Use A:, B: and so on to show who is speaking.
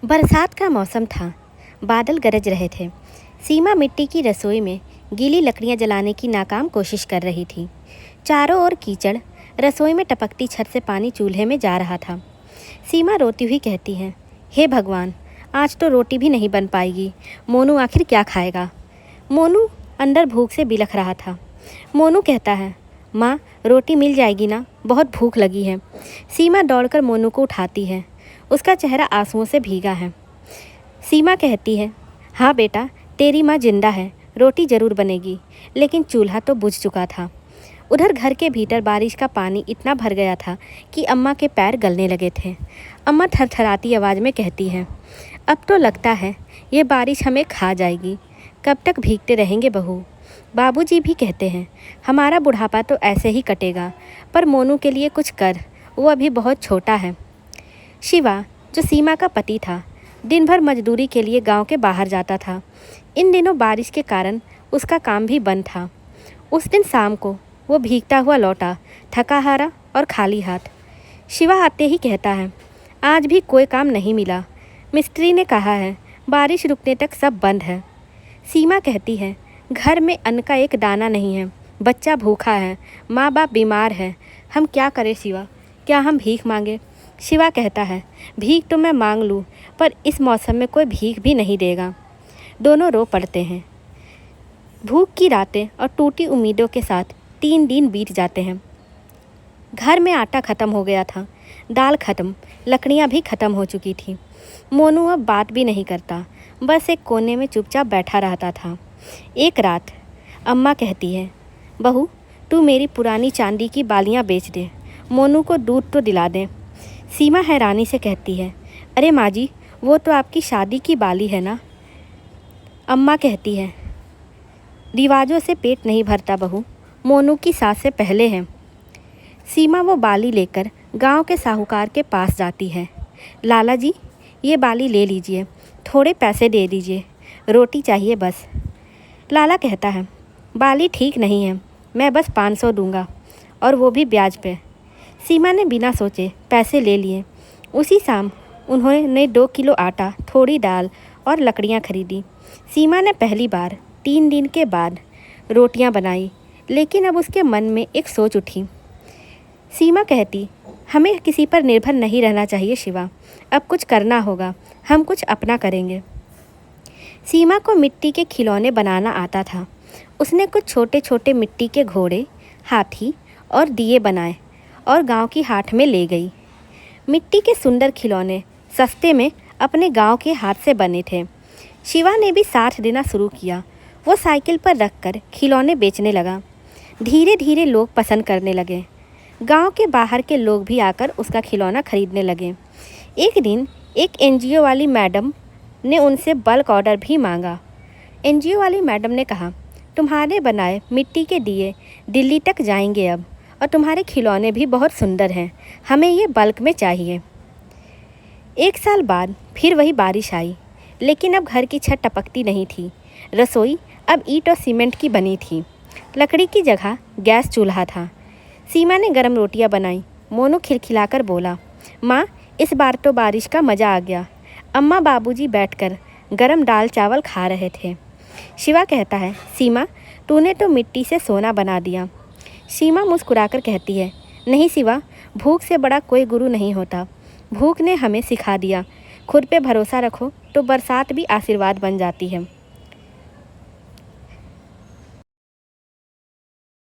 A: बरसात का मौसम था। बादल गरज रहे थे। सीमा मिट्टी की रसोई में गीली लकड़ियां जलाने की नाकाम कोशिश कर रही थी। चारों ओर कीचड़, रसोई में टपकती छत से पानी चूल्हे में जा रहा था। सीमा रोती हुई कहती है, हे भगवान, आज तो रोटी भी नहीं बन पाएगी। मोनू आखिर क्या खाएगा। मोनू अंदर भूख से बिलख रहा था। मोनू कहता है, माँ रोटी मिल जाएगी ना, बहुत भूख लगी है। सीमा दौड़कर मोनू को उठाती है। उसका चेहरा आंसुओं से भीगा है। सीमा कहती है, हाँ बेटा, तेरी माँ जिंदा है, रोटी ज़रूर बनेगी। लेकिन चूल्हा तो बुझ चुका था। उधर घर के भीतर बारिश का पानी इतना भर गया था कि अम्मा के पैर गलने लगे थे। अम्मा थरथराती आवाज़ में कहती है, अब तो लगता है ये बारिश हमें खा जाएगी। कब तक भीगते रहेंगे बहू। बाबूजी भी कहते हैं, हमारा बुढ़ापा तो ऐसे ही कटेगा, पर मोनू के लिए कुछ कर, वो अभी बहुत छोटा है। शिवा, जो सीमा का पति था, दिन भर मजदूरी के लिए गांव के बाहर जाता था। इन दिनों बारिश के कारण उसका काम भी बंद था। उस दिन शाम को वो भीगता हुआ लौटा, थका हारा और खाली हाथ। शिवा आते ही कहता है, आज भी कोई काम नहीं मिला। मिस्त्री ने कहा है बारिश रुकने तक सब बंद है। सीमा कहती है, घर में अन्न का एक दाना नहीं है, बच्चा भूखा है, माँ बाप बीमार है, हम क्या करें शिवा, क्या हम भीख मांगे। शिवा कहता है, भीख तो मैं मांग लूँ, पर इस मौसम में कोई भीख भी नहीं देगा। दोनों रो पड़ते हैं। भूख की रातें और टूटी उम्मीदों के साथ 3 दिन बीत जाते हैं। घर में आटा ख़त्म हो गया था, दाल ख़त्म, लकड़ियाँ भी ख़त्म हो चुकी थी। मोनू अब बात भी नहीं करता, बस एक कोने में चुपचाप बैठा रहता था। एक रात अम्मा कहती है, बहू तू मेरी पुरानी चांदी की बालियाँ बेच दे, मोनू को दूध तो दिला दे। सीमा हैरानी से कहती है, अरे माँ जी, वो तो आपकी शादी की बाली है ना। अम्मा कहती है, रिवाजों से पेट नहीं भरता बहू, मोनू की सास से पहले है। सीमा वो बाली लेकर गांव के साहूकार के पास जाती है। लाला जी, ये बाली ले लीजिए, थोड़े पैसे दे दीजिए, रोटी चाहिए बस। लाला कहता है, बाली ठीक नहीं है, मैं बस 500 दूंगा, और वो भी ब्याज पे। सीमा ने बिना सोचे पैसे ले लिए। उसी शाम उन्होंने 2 किलो आटा, थोड़ी दाल और लकड़ियाँ खरीदी। सीमा ने पहली बार 3 दिन के बाद रोटियाँ बनाई, लेकिन अब उसके मन में एक सोच उठी। सीमा कहती, हमें किसी पर निर्भर नहीं रहना चाहिए शिवा, अब कुछ करना होगा, हम कुछ अपना करेंगे। सीमा को मिट्टी के खिलौने बनाना आता था। उसने कुछ छोटे छोटे मिट्टी के घोड़े, हाथी और दिए बनाए और गांव की हाट में ले गई। मिट्टी के सुंदर खिलौने सस्ते में अपने गांव के हाथ से बने थे। शिवा ने भी साथ देना शुरू किया। वो साइकिल पर रखकर खिलौने बेचने लगा। धीरे धीरे लोग पसंद करने लगे। गांव के बाहर के लोग भी आकर उसका खिलौना खरीदने लगे। एक दिन एक एनजीओ वाली मैडम ने उनसे बल्क ऑर्डर भी मांगा। एनजीओ वाली मैडम ने कहा, तुम्हारे बनाए मिट्टी के दिए दिल्ली तक जाएंगे अब, और तुम्हारे खिलौने भी बहुत सुंदर हैं, हमें ये बल्क में चाहिए। 1 साल बाद फिर वही बारिश आई, लेकिन अब घर की छत टपकती नहीं थी। रसोई अब ईंट और सीमेंट की बनी थी। लकड़ी की जगह गैस चूल्हा था। सीमा ने गरम रोटियां बनाई। मोनू खिलखिलाकर बोला, माँ इस बार तो बारिश का मज़ा आ गया। अम्मा बाबूजी बैठकर गरम दाल चावल खा रहे थे। शिवा कहता है, सीमा तूने तो मिट्टी से सोना बना दिया। सीमा मुस्कुराकर कहती है, नहीं शिवा, भूख से बड़ा कोई गुरु नहीं होता। भूख ने हमें सिखा दिया, खुद पे भरोसा रखो तो बरसात भी आशीर्वाद बन जाती है।